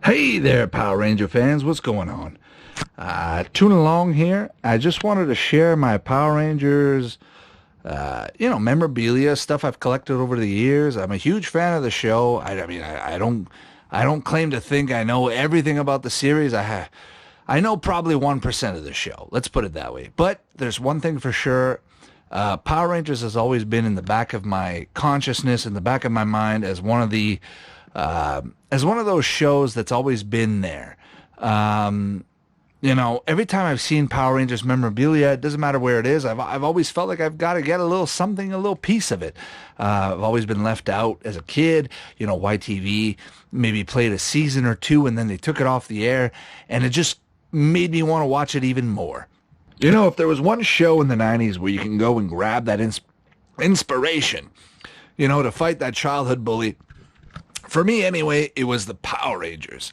Hey there, Power Ranger fans. What's going on? Toon along here. I just wanted to share my Power Rangers, memorabilia, stuff I've collected over the years. I'm a huge fan of the show. I don't claim to think I know everything about the series. I know probably 1% of the show. Let's put it that way. But there's one thing for sure. Power Rangers has always been in the back of my consciousness, in the back of my mind, as one of those shows that's always been there. Every time I've seen Power Rangers memorabilia, it doesn't matter where it is, I've always felt like I've got to get a little something, a little piece of it. I've always been left out as a kid. YTV maybe played a season or two and then they took it off the air, and it just made me want to watch it even more. If there was one show in the 90s where you can go and grab that inspiration, to fight that childhood bully, for me anyway, it was the Power Rangers.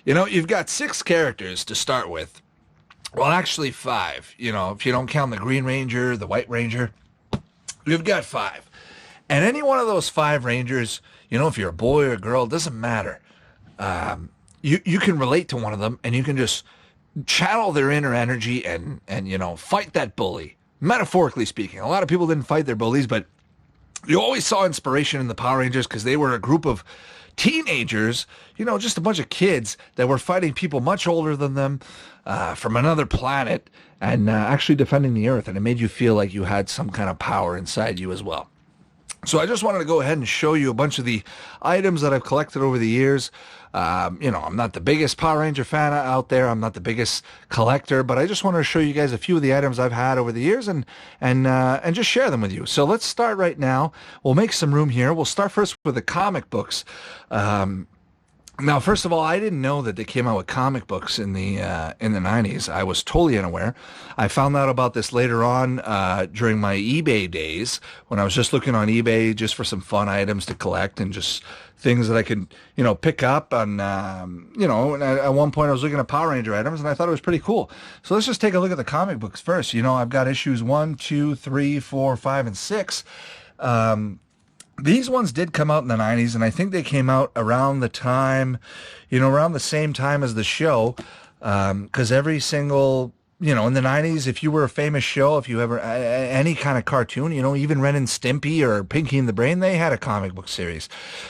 You've got 6 characters to start with. Well, actually 5. If you don't count the Green Ranger, the White Ranger, you've got 5. And any one of those 5 Rangers, if you're a boy or a girl, it doesn't matter. You can relate to one of them, and you can just channel their inner energy and fight that bully. Metaphorically speaking, a lot of people didn't fight their bullies, but you always saw inspiration in the Power Rangers because they were a group of teenagers, just a bunch of kids that were fighting people much older than them from another planet and actually defending the Earth. And it made you feel like you had some kind of power inside you as well. So I just wanted to go ahead and show you a bunch of the items that I've collected over the years. I'm not the biggest Power Ranger fan out there. I'm not the biggest collector, but I just wanted to show you guys a few of the items I've had over the years and just share them with you. So let's start right now. We'll make some room here. We'll start first with the comic books. Now, first of all, I didn't know that they came out with comic books in the 90s. I was totally unaware. I found out about this later on during my eBay days when I was just looking on eBay just for some fun items to collect and just things that I could, pick up. And, and at one point I was looking at Power Ranger items and I thought it was pretty cool. So let's just take a look at the comic books first. I've got issues 1, 2, 3, 4, 5, and 6. These ones did come out in the 90s, and I think they came out around the time, around the same time as the show, because every single, in the 90s, if you were a famous show, if you ever, any kind of cartoon, even Ren and Stimpy or Pinky and the Brain, they had a comic book series.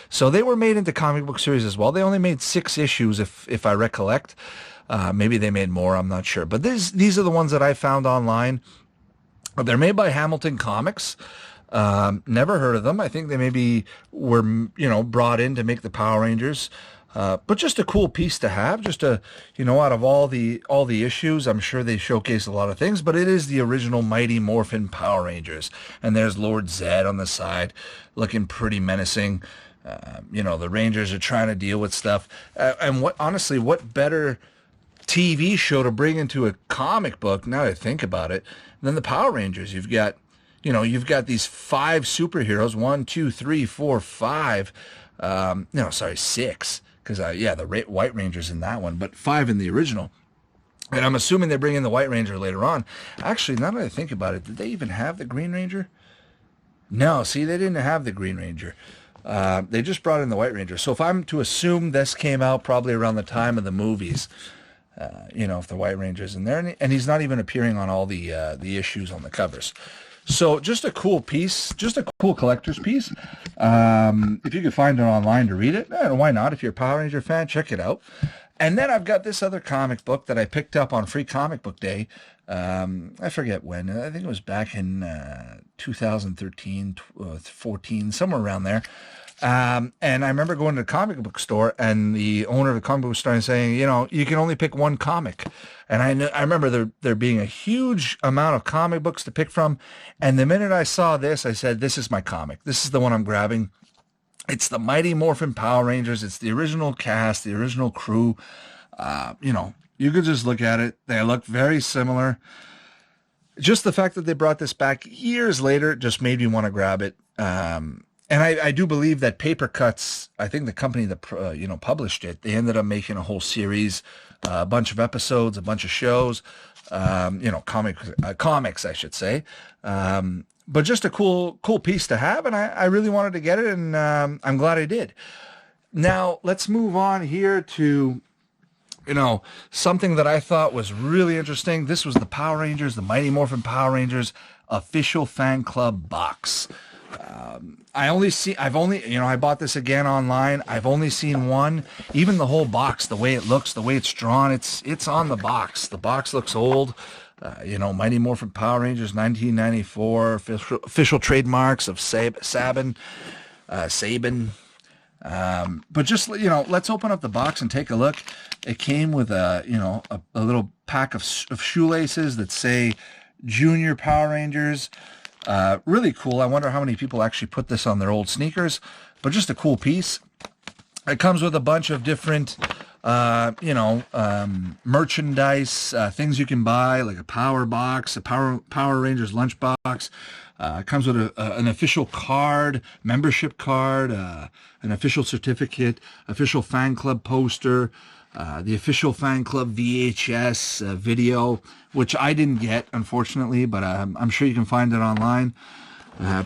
So they were made into comic book series as well. They only made 6 issues, if I recollect. Maybe they made more, I'm not sure. But these are the ones that I found online. They're made by Hamilton Comics. Never heard of them. I think they maybe were, brought in to make the Power Rangers. But just a cool piece to have, just out of all the issues, I'm sure they showcase a lot of things, but it is the original Mighty Morphin Power Rangers. And there's Lord Zed on the side, looking pretty menacing. The Rangers are trying to deal with stuff. And what better TV show to bring into a comic book, now that I think about it, than the Power Rangers? You've got these 5 superheroes, 1, 2, 3, 4, 5. 6. Because, the White Ranger's in that one, but 5 in the original. And I'm assuming they bring in the White Ranger later on. Actually, now that I think about it, did they even have the Green Ranger? No, see, they didn't have the Green Ranger. They just brought in the White Ranger. So if I'm to assume this came out probably around the time of the movies, if the White Ranger's in there, and he's not even appearing on all the issues on the covers. So just a cool piece, just a cool collector's piece. If you could find it online to read it, why not? If you're a Power Ranger fan, check it out. And then I've got this other comic book that I picked up on Free Comic Book Day. I forget when. I think it was back in 2013, 14, somewhere around there. And I remember going to the comic book store, and the owner of the comic book store saying, you can only pick one comic. And I remember there being a huge amount of comic books to pick from. And the minute I saw this, I said, this is my comic. This is the one I'm grabbing. It's the Mighty Morphin Power Rangers. It's the original cast, the original crew. You could just look at it. They look very similar. Just the fact that they brought this back years later just made me want to grab it. And I do believe that Paper Cuts, I think the company that published it, they ended up making a whole series, a bunch of episodes, a bunch of shows, comics, I should say. But just a cool piece to have, and I really wanted to get it, and I'm glad I did. Now, let's move on here to, something that I thought was really interesting. This was the Power Rangers, the Mighty Morphin Power Rangers official fan club box. I bought this again online. I've only seen one. Even the whole box, the way it looks, the way it's drawn, it's on the box. The box looks old. Mighty Morphin Power Rangers, 1994, official trademarks of Sabin. But just, let's open up the box and take a look. It came with a little pack of shoelaces that say Junior Power Rangers. Really cool. I wonder how many people actually put this on their old sneakers, but just a cool piece. It comes with a bunch of different, merchandise, things you can buy, like a power box, a Power Rangers lunchbox. It comes with an official card, membership card, an official certificate, official fan club poster, the official fan club VHS video, which I didn't get, unfortunately, but I'm sure you can find it online.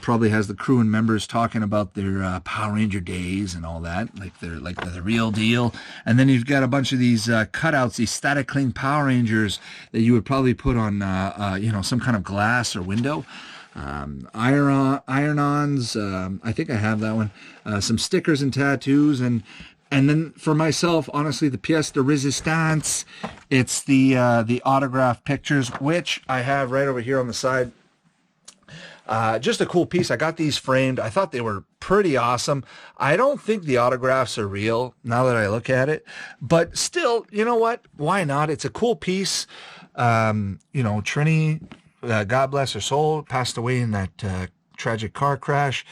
Probably has the crew and members talking about their Power Ranger days and all that, like they're the real deal. And then you've got a bunch of these cutouts, these static cling Power Rangers that you would probably put on, some kind of glass or window. Iron-ons, I think I have that one. Some stickers and tattoos, and then for myself, honestly, the pièce de résistance, it's the autograph pictures, which I have right over here on the side. Just a cool piece. I got these framed. I thought they were pretty awesome. I don't think the autographs are real now that I look at it, but still, you know what? Why not? It's a cool piece. Trini, God bless her soul, passed away in that tragic car crash.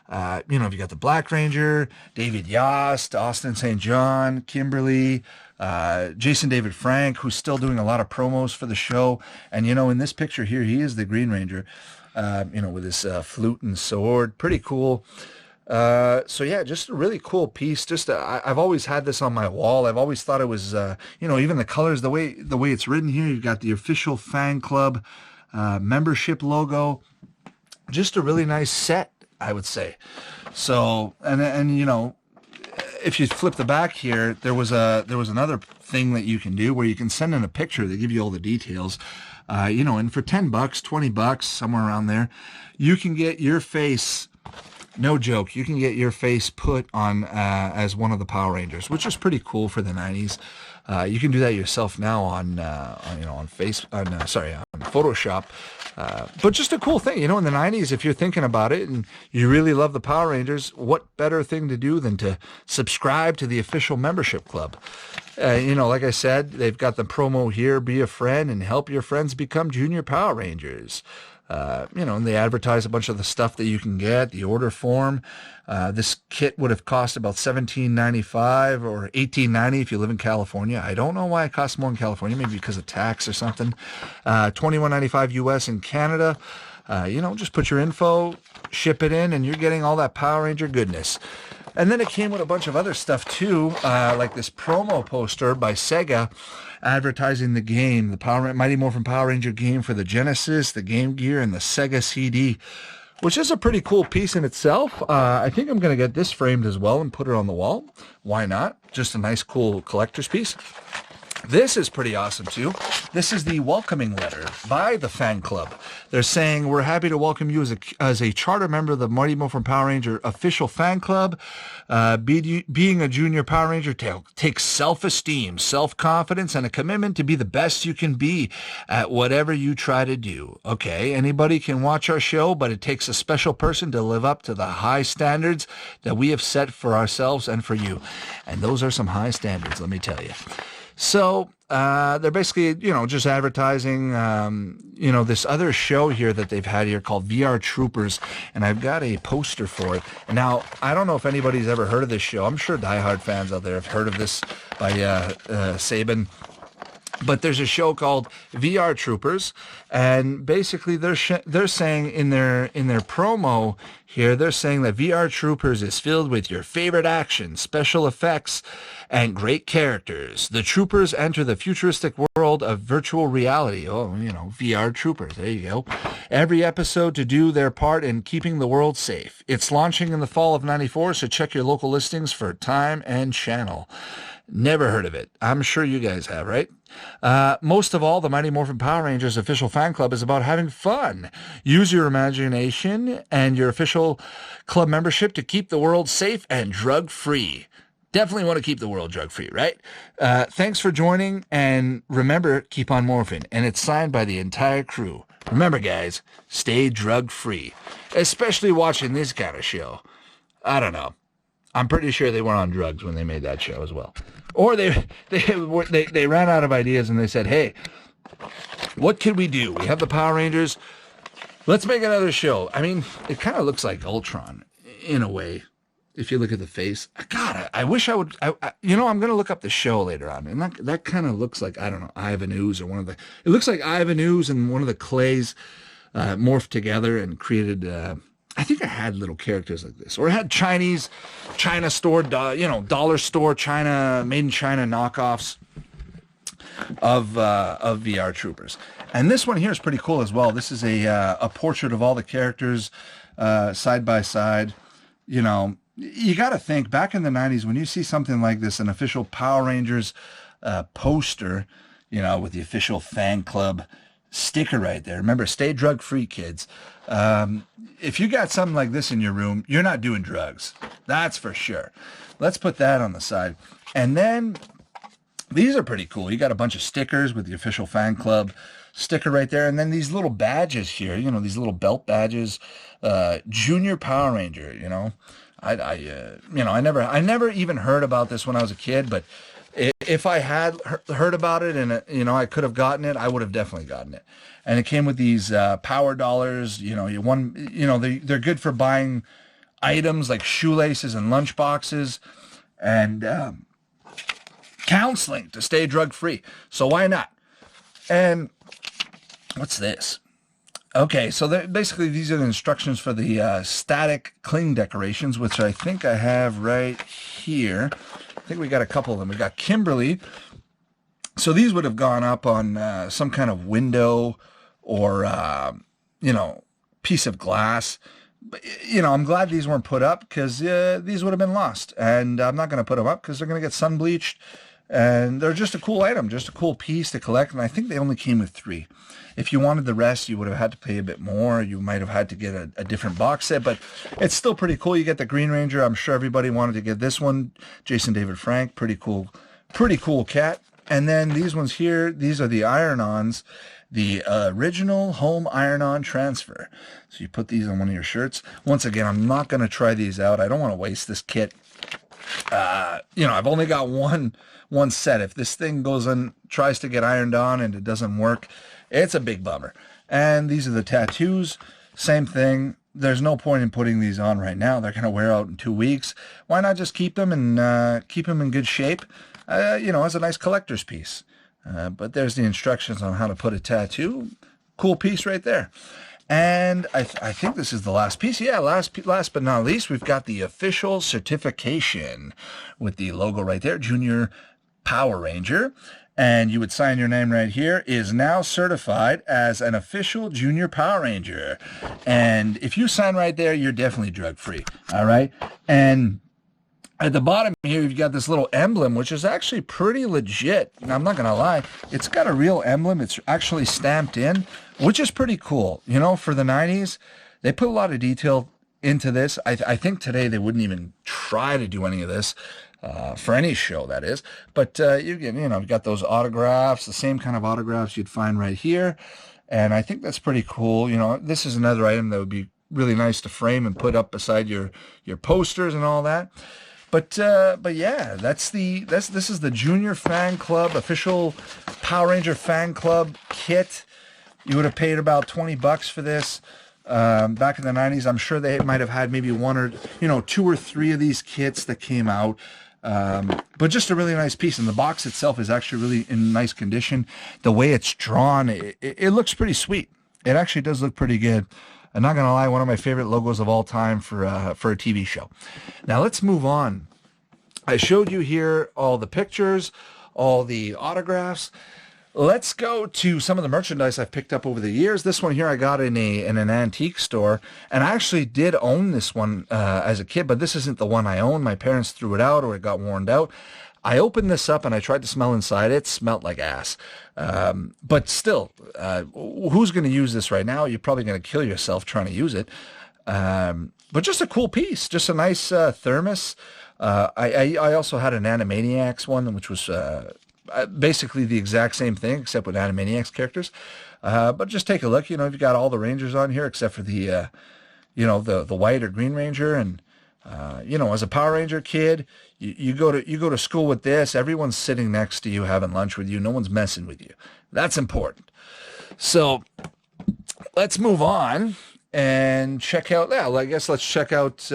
You got the Black Ranger, David Yost, Austin St. John, Kimberly, Jason David Frank, who's still doing a lot of promos for the show. And, in this picture here, he is the Green Ranger, with his flute and sword. Pretty cool. So yeah, just a really cool piece. I've always had this on my wall. I've always thought it was, even the colors, the way it's written here, you've got the official fan club membership logo. Just a really nice set, I would say. So, and if you flip the back here, there was another thing that you can do where you can send in a picture. They give you all the details. And for $10, $20, somewhere around there, you can get your face, no joke, you can get your face put on as one of the Power Rangers, which is pretty cool for the 90s. You can do that yourself now on Photoshop. But just a cool thing, in the 90s, if you're thinking about it and you really love the Power Rangers, what better thing to do than to subscribe to the official membership club? Like I said, they've got the promo here, be a friend and help your friends become Junior Power Rangers. And they advertise a bunch of the stuff that you can get, the order form. This kit would have cost about $17.95 or $18.90 if you live in California. I don't know why it costs more in California, maybe because of tax or something. $21.95 US in Canada. Just put your info, ship it in, and you're getting all that Power Ranger goodness. And then it came with a bunch of other stuff too, like this promo poster by Sega advertising the game, the Mighty Morphin Power Ranger game for the Genesis, the Game Gear, and the Sega CD, which is a pretty cool piece in itself. I think I'm going to get this framed as well and put it on the wall. Why not? Just a nice, cool collector's piece. This is pretty awesome, too. This is the welcoming letter by the fan club. They're saying, we're happy to welcome you as a charter member of the Mighty Morphin Power Ranger official fan club. Being a junior Power Ranger takes self-esteem, self-confidence, and a commitment to be the best you can be at whatever you try to do. Okay, anybody can watch our show, but it takes a special person to live up to the high standards that we have set for ourselves and for you. And those are some high standards, let me tell you. So they're basically, just advertising, this other show here that they've had here called VR Troopers, and I've got a poster for it. Now, I don't know if anybody's ever heard of this show. I'm sure diehard fans out there have heard of this by Sabin. But there's a show called VR Troopers, and basically they're saying in their promo here, they're saying that VR Troopers is filled with your favorite action, special effects, and great characters. The troopers enter the futuristic world of virtual reality. Oh, VR Troopers. There you go. Every episode to do their part in keeping the world safe. It's launching in the fall of '94, so check your local listings for time and channel. Never heard of it. I'm sure you guys have, right? Most of all, the Mighty Morphin Power Rangers official fan club is about having fun. Use your imagination and your official club membership to keep the world safe and drug-free. Definitely want to keep the world drug-free, right? Thanks for joining, and remember, keep on morphing. And it's signed by the entire crew. Remember, guys, stay drug-free. Especially watching this kind of show. I don't know. I'm pretty sure they weren't on drugs when they made that show as well. Or they ran out of ideas and they said, hey, what can we do? We have the Power Rangers. Let's make another show. I mean, it kind of looks like Ultron in a way. If you look at the face, God, I wish I would, I'm going to look up the show later on. And that kind of looks like, I don't know, Ivan Ooze or it looks like Ivan Ooze and one of the Clays morphed together and created, I think I had little characters like this, or I had China store, dollar store China, made in China knockoffs of VR Troopers. And this one here is pretty cool as well. This is a portrait of all the characters side by side. You got to think back in the 90s when you see something like this, an official Power Rangers poster, with the official fan club sticker right there. Remember, stay drug-free, kids. If you got something like this in your room, you're not doing drugs. That's for sure. Let's put that on the side. And then these are pretty cool. You got a bunch of stickers with the official fan club sticker right there. And then these little badges here, these little belt badges, Junior Power Ranger, I never even heard about this when I was a kid, but if I had heard about it and, I could have gotten it, I would have definitely gotten it. And it came with these power dollars, they're good for buying items like shoelaces and lunch boxes and counseling to stay drug-free. So why not? And what's this? Okay, so basically these are the instructions for the static cling decorations, which I think I have right here. I think we got a couple of them. We got Kimberly. So these would have gone up on some kind of window or, piece of glass. But, I'm glad these weren't put up because these would have been lost. And I'm not going to put them up because they're going to get sun bleached. And they're just a cool item, just a cool piece to collect. And I think they only came with 3. If you wanted the rest, you would have had to pay a bit more. You might have had to get a different box set, but it's still pretty cool. You get the Green Ranger. I'm sure everybody wanted to get this one. Jason David Frank, pretty cool cat. And then these ones here, these are the iron-ons, the original home iron-on transfer. So you put these on one of your shirts. Once again, I'm not going to try these out. I don't want to waste this kit. I've only got one set. If this thing tries to get ironed on and it doesn't work, it's a big bummer. And these are the tattoos. Same thing. There's no point in putting these on right now. They're going to wear out in 2 weeks. Why not just keep them and keep them in good shape, as a nice collector's piece. But there's the instructions on how to put a tattoo. Cool piece right there. And I think this is the last piece. Yeah, last but not least, we've got the official certification with the logo right there, Junior Power Ranger. And you would sign your name right here, is now certified as an official Junior Power Ranger. And if you sign right there, you're definitely drug-free. All right? And at the bottom here, you've got this little emblem, which is actually pretty legit. And I'm not going to lie. It's got a real emblem. It's actually stamped in, which is pretty cool. For the 90s, they put a lot of detail into this. I think today they wouldn't even try to do any of this. For any show, that is. But you've got those autographs, the same kind of autographs you'd find right here. And I think that's pretty cool. This is another item that would be really nice to frame and put up beside your posters and all that. But yeah, this is the Junior Fan Club, official Power Ranger Fan Club kit. You would have paid about $20 for this. Back in the 90s, I'm sure they might have had maybe 1 or 2 or 3 of these kits that came out. But just a really nice piece. And the box itself is actually really in nice condition. The way it's drawn, it looks pretty sweet. It actually does look pretty good. I'm not going to lie, one of my favorite logos of all time for a TV show. Now let's move on. I showed you here all the pictures, all the autographs. Let's go to some of the merchandise I've picked up over the years. This one here I got in an antique store, and I actually did own this one as a kid, but this isn't the one I own. My parents threw it out or it got worn out. I opened this up and I tried to smell inside. It smelled like ass. But still, who's going to use this right now? You're probably going to kill yourself trying to use it. But just a cool piece, just a nice thermos. I also had an Animaniacs one, which was basically the exact same thing, except with Animaniacs characters. But just take a look. You've got all the Rangers on here, except for the white or green Ranger. And as a Power Ranger kid, you go to school with this. Everyone's sitting next to you, having lunch with you. No one's messing with you. That's important. So let's move on and check out. Yeah, I guess let's check out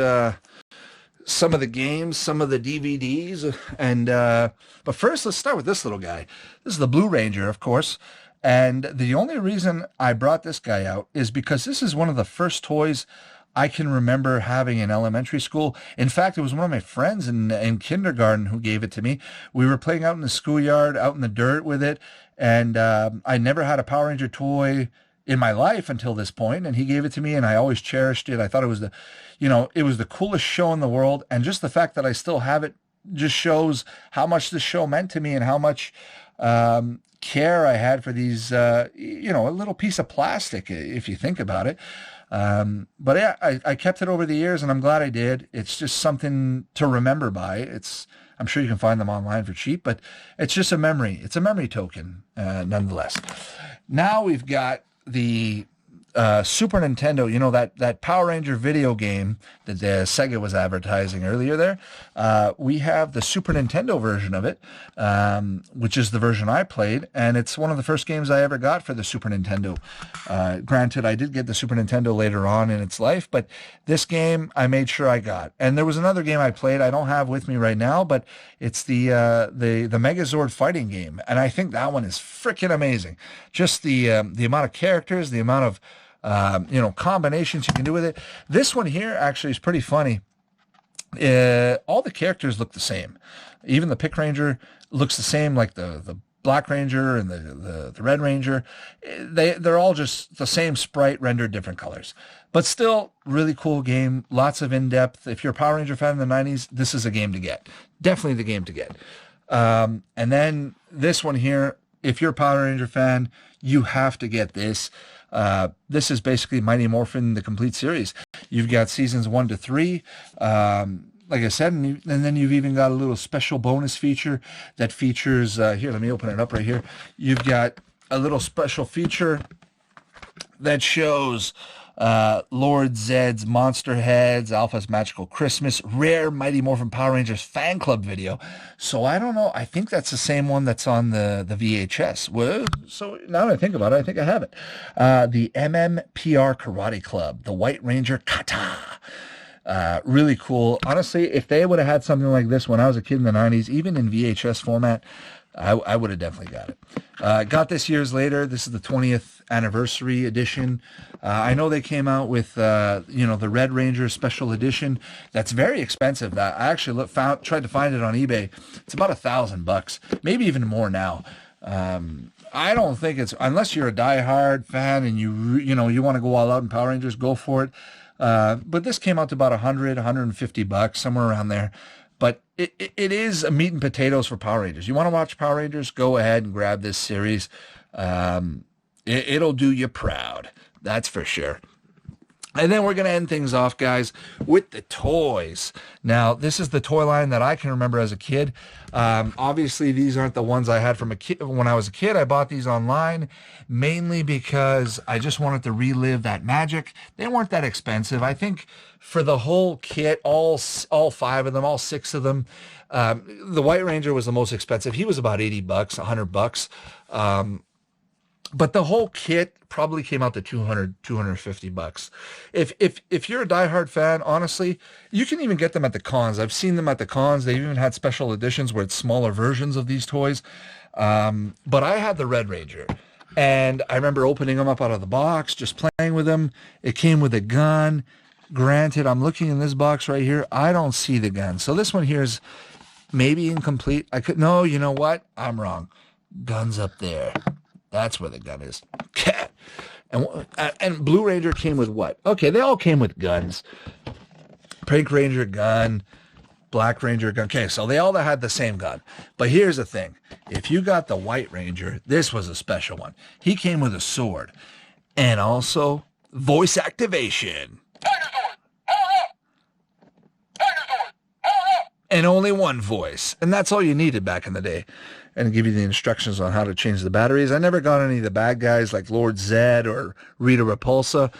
some of the games, some of the DVDs, and but first let's start with this little guy. This is the Blue Ranger, of course, and the only reason I brought this guy out is because this is one of the first toys I can remember having in elementary school. In fact, it was one of my friends in kindergarten who gave it to me. We were playing out in the schoolyard, out in the dirt with it, and I never had a Power Ranger toy in my life until this point, and he gave it to me, and I always cherished it. I thought it was the coolest show in the world, and just the fact that I still have it just shows how much this show meant to me and how much care I had for these, a little piece of plastic, if you think about it. But yeah, I kept it over the years, and I'm glad I did. It's just something to remember by. I'm sure you can find them online for cheap, but it's just a memory. It's a memory token, nonetheless. Now we've got the Super Nintendo, that Power Ranger video game that Sega was advertising earlier there. We have the Super Nintendo version of it, which is the version I played, and it's one of the first games I ever got for the Super Nintendo. Granted, I did get the Super Nintendo later on in its life, but this game I made sure I got. And there was another game I played I don't have with me right now, but it's the Megazord fighting game, and I think that one is freaking amazing. Just the amount of characters, the amount of combinations you can do with it. This one here actually is pretty funny. All the characters look the same. Even the Pick Ranger looks the same, like the Black Ranger and the Red Ranger. They're all just the same sprite rendered different colors. But still, really cool game. Lots of in-depth. If you're a Power Ranger fan in the 90s, this is a game to get. Definitely the game to get. And then this one here, if you're a Power Ranger fan, you have to get this. This is basically Mighty Morphin, the complete series. You've got seasons 1 to 3. Like I said, and then you've even got a little special bonus feature that features, here, let me open it up right here. You've got a little special feature that shows Lord Zed's Monster Heads, Alpha's Magical Christmas, rare Mighty Morphin Power Rangers fan club video. So I don't know. I think that's the same one that's on the VHS. Well, so now that I think about it, I think I have it. The MMPR Karate Club, the White Ranger Kata. Really cool. Honestly, if they would have had something like this when I was a kid in the 90s, even in VHS format, I would have definitely got it. Got this years later. This is the 20th anniversary edition. I know they came out with, the Red Ranger special edition. That's very expensive. I actually tried to find it on eBay. It's about $1,000, maybe even more now. I don't think it's, unless you're a diehard fan and you want to go all out in Power Rangers, go for it. But this came out to about $150, somewhere around there. But it is a meat and potatoes for Power Rangers. You want to watch Power Rangers? Go ahead and grab this series. It'll do you proud. That's for sure. And then we're going to end things off, guys, with the toys. Now, this is the toy line that I can remember as a kid. Obviously, these aren't the ones I had from when I was a kid. I bought these online mainly because I just wanted to relive that magic. They weren't that expensive. I think for the whole kit, all 5 of them, all 6 of them, the White Ranger was the most expensive. He was about $80, $100. But the whole kit probably came out to 250 bucks. If you're a diehard fan, honestly, you can even get them at the cons. I've seen them at the cons. They've even had special editions where it's smaller versions of these toys. But I had the Red Ranger. And I remember opening them up out of the box, just playing with them. It came with a gun. Granted, I'm looking in this box right here. I don't see the gun. So this one here is maybe incomplete. No, you know what? I'm wrong. Gun's up there. That's where the gun is. And Blue Ranger came with what? Okay, they all came with guns. Pink Ranger gun, Black Ranger gun. Okay, so they all had the same gun. But here's the thing. If you got the White Ranger, this was a special one. He came with a sword. And also voice activation. And only one voice. And that's all you needed back in the day. And give you the instructions on how to change the batteries. I never got any of the bad guys like Lord Zed or Rita Repulsa.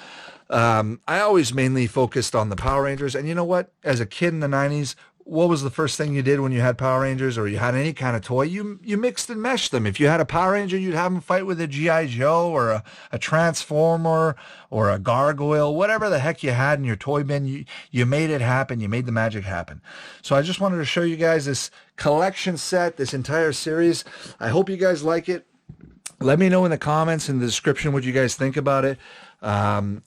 I always mainly focused on the Power Rangers. And you know what? As a kid in the 90s, what was the first thing you did when you had Power Rangers or you had any kind of toy? You mixed and meshed them. If you had a Power Ranger, you'd have them fight with a G.I. Joe or a Transformer or a Gargoyle, whatever the heck you had in your toy bin. You made it happen. You made the magic happen. So I just wanted to show you guys this collection set, this entire series. I hope you guys like it. Let me know in the comments, in the description, what you guys think about it.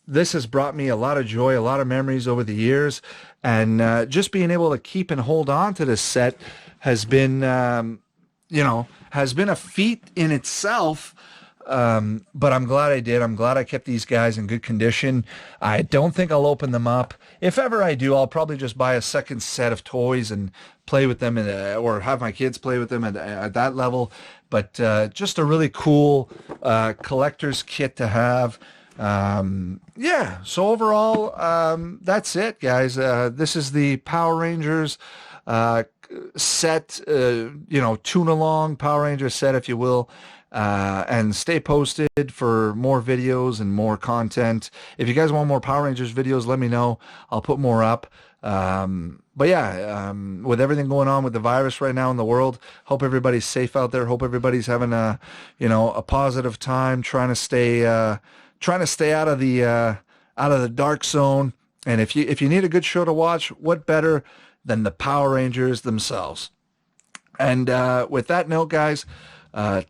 This has brought me a lot of joy, a lot of memories over the years, and just being able to keep and hold on to this set has been, has been a feat in itself. But I'm glad I did. I'm glad I kept these guys in good condition. I don't think I'll open them up. If ever I do, I'll probably just buy a second set of toys and play with them, or have my kids play with them at that level. But just a really cool collector's kit to have. Yeah, so overall, that's it, guys. This is the Power Rangers set, Toon Along Power Ranger set, if you will. And stay posted for more videos and more content. If you guys want more Power Rangers videos, let me know. I'll put more up. But yeah, with everything going on with the virus right now in the world, hope everybody's safe out there. Hope everybody's having a positive time, trying to stay out of the dark zone. And if you need a good show to watch, what better than the Power Rangers themselves? And with that note, guys,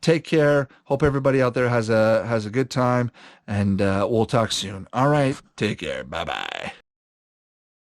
take care. Hope everybody out there has a good time, and we'll talk soon. All right, take care. Bye-bye.